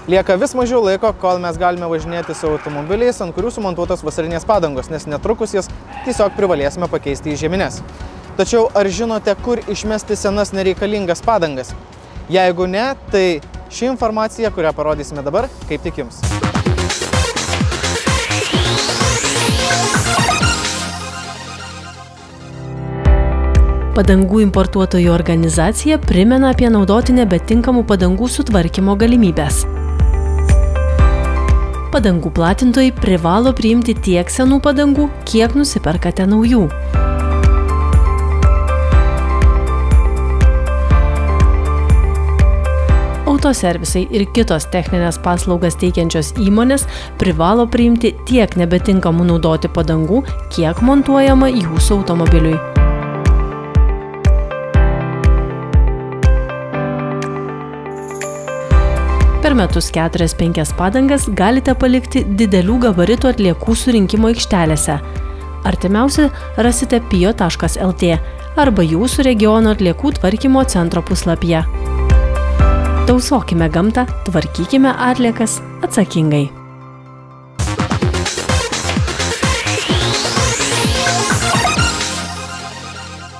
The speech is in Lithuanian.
Lieka vis mažiau laiko, kol mes galime važinėti su automobiliais, ant kurių sumontuotos vasarinės padangos, nes netrukus jas tiesiog privalėsime pakeisti į žiemines. Tačiau ar žinote, kur išmesti senas nereikalingas padangas? Jeigu ne, tai ši informacija, kurią parodysime dabar, kaip tik jums. Padangų importuotojų organizacija primena apie naudoti nebetinkamų padangų sutvarkymo galimybės. Padangų platintojai privalo priimti tiek senų padangų, kiek nusiperkate naujų. Autoservisai ir kitos techninės paslaugas teikiančios įmonės privalo priimti tiek nebetinkamų naudoti padangų, kiek montuojama jūsų automobiliui. Per metus 4-5 padangas galite palikti didelių gabaritų atliekų surinkimo aikštelėse. Artimiausia rasite pio.lt arba jūsų regiono atliekų tvarkymo centro puslapyje. Tausokime gamtą, tvarkykime atliekas atsakingai.